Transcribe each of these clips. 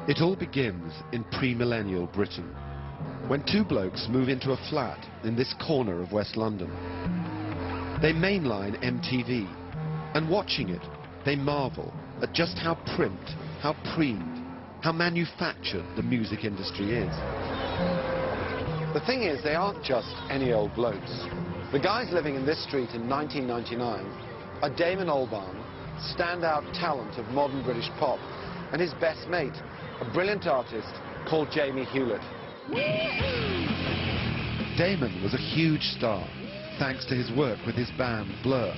It all begins in pre-millennial Britain, when two blokes move into a flat in this corner of West London. They mainline MTV, and watching it, they marvel at just how primped, how preened, how manufactured the music industry is. The thing is, they aren't just any old blokes. The guys living in this street in 1999 are Damon Albarn, standout talent of modern British pop, and his best mate, a brilliant artist called Jamie Hewlett. Damon was a huge star, thanks to his work with his band Blur.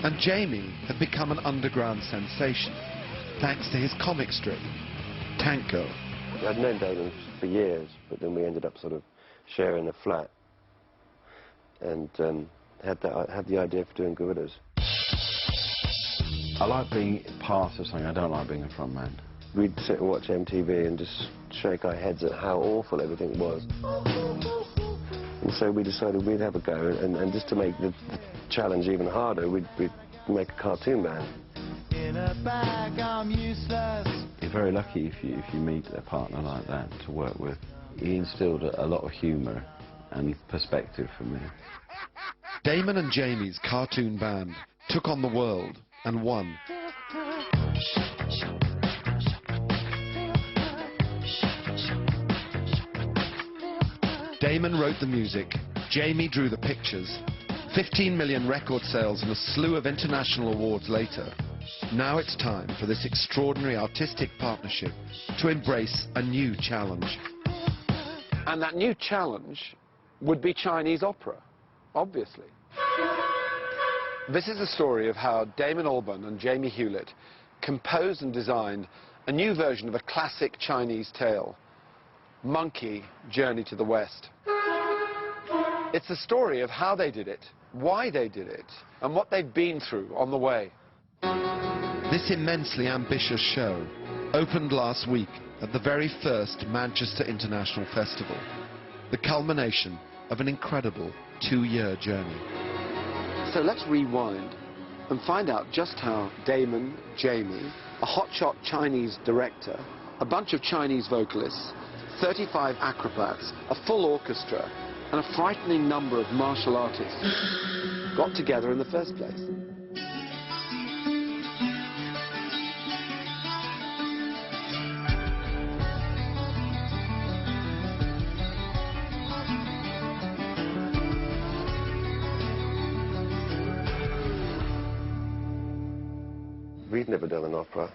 And Jamie had become an underground sensation, thanks to his comic strip, Tanko. I'd known Damon for years, but then we ended up sort of sharing a flat, and had the idea for doing Gorillas. I like being part of something. I don't like being a front man. We'd sit and watch MTV and just shake our heads at how awful everything was. And so we decided we'd have a go, and just to make the challenge even harder, we'd make a cartoon band. In a bag, I'm useless. You're very lucky if you meet a partner like that to work with. He instilled a lot of humour and perspective for me. Damon and Jamie's cartoon band took on the world and won. Damon wrote the music, Jamie drew the pictures. 15 million record sales and a slew of international awards later. Now it's time for this extraordinary artistic partnership to embrace a new challenge. And that new challenge would be Chinese opera, obviously. This is the story of how Damon Albarn and Jamie Hewlett composed and designed a new version of a classic Chinese tale, Monkey Journey to the West. It's the story of how they did it, why they did it, and what they've been through on the way. This immensely ambitious show opened last week at the very first Manchester International Festival, the culmination of an incredible 2-year journey. So let's rewind and find out just how Damon, Jamie, a hotshot Chinese director, a bunch of Chinese vocalists, 35 acrobats, a full orchestra, and a frightening number of martial artists got together in the first place. We'd never done an opera.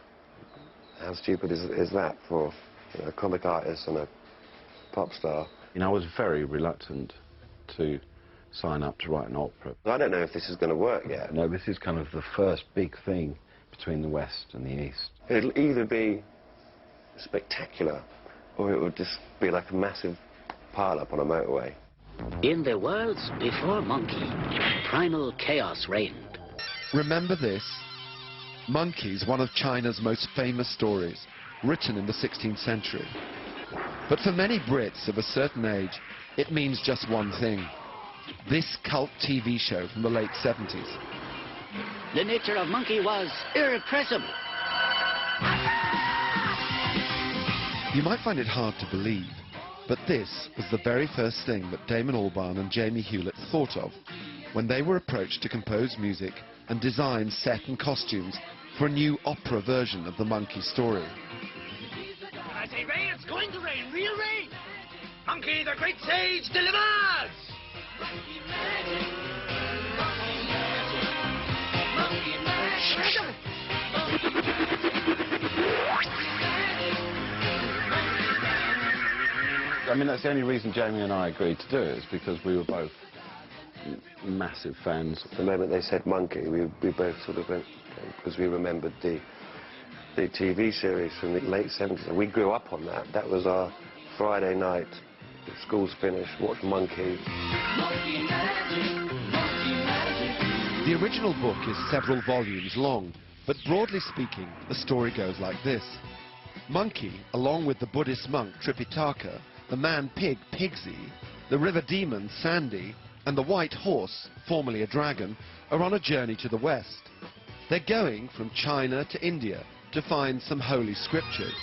How stupid is that for a comic artist and a pop star? You know, I was very reluctant to sign up to write an opera. I don't know if this is going to work yet. No, this is kind of the first big thing between the West and the East. It'll either be spectacular, or it would just be like a massive pile-up on a motorway. In the worlds before Monkey, primal chaos reigned. Remember this? Monkey's one of China's most famous stories, written in the 16th century. But for many Brits of a certain age, it means just one thing. This cult TV show from the late 70s. The nature of Monkey was irrepressible. You might find it hard to believe, but this was the very first thing that Damon Albarn and Jamie Hewlett thought of when they were approached to compose music and design set and costumes for a new opera version of the Monkey story. When I say rain, it's going to rain, real rain. Monkey, the great sage, delivers! Monkey magic, monkey magic, monkey magic. I mean, that's the only reason Jamie and I agreed to do it, is because we were both massive fans. The moment they said Monkey, we both sort of went, because we remembered the TV series from the late 70s. And we grew up on that. That was our Friday night, school's finished, watch Monkey. Monkey magic, monkey magic. The original book is several volumes long, but broadly speaking, the story goes like this. Monkey, along with the Buddhist monk Tripitaka, the man-pig Pigsy, the river demon Sandy, and the white horse, formerly a dragon, are on a journey to the west. They're going from China to India, to find some holy scriptures.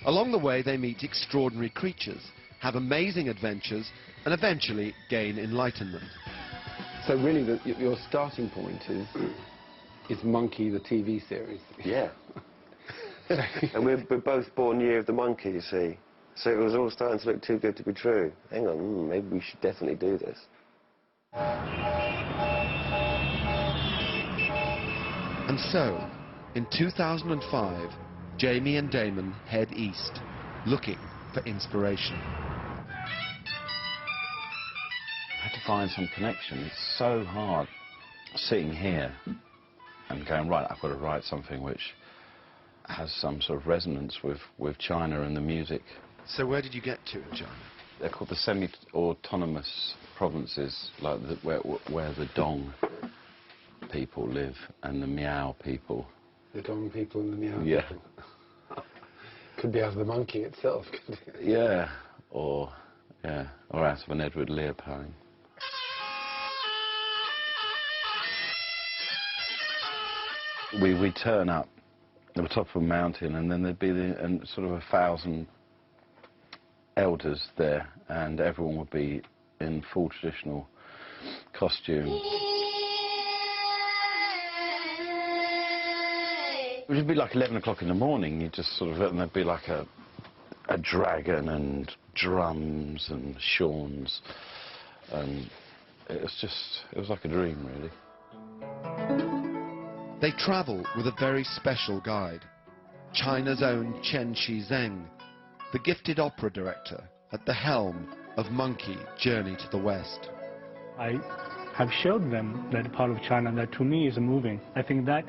Along the way, they meet extraordinary creatures, have amazing adventures, and eventually gain enlightenment. So really, your starting point is Monkey, the TV series. Yeah. And we're both born year of the monkey, you see. So it was all starting to look too good to be true. Hang on, maybe we should definitely do this. And so, in 2005, Jamie and Damon head east, looking for inspiration. I had to find some connection. It's so hard sitting here and going, right, I've got to write something which has some sort of resonance with China and the music. So where did you get to in China? They're called the semi-autonomous provinces, like where the Dong people live and the Miao people. The Dong people and the Miao Yeah. people. Could be out of the monkey itself, couldn't it? Yeah, or out of an Edward Lear poem. We turn up at the top of a mountain, and then there'd be sort of 1,000 elders there, and everyone would be in full traditional costume. It would be like 11 o'clock in the morning. You just sort of, and there'd be like a dragon and drums and shawms, and it was like a dream, really. They travel with a very special guide, China's own Chen Shizheng, the gifted opera director at the helm of Monkey Journey to the West. I have showed them that part of China that to me is moving. I think that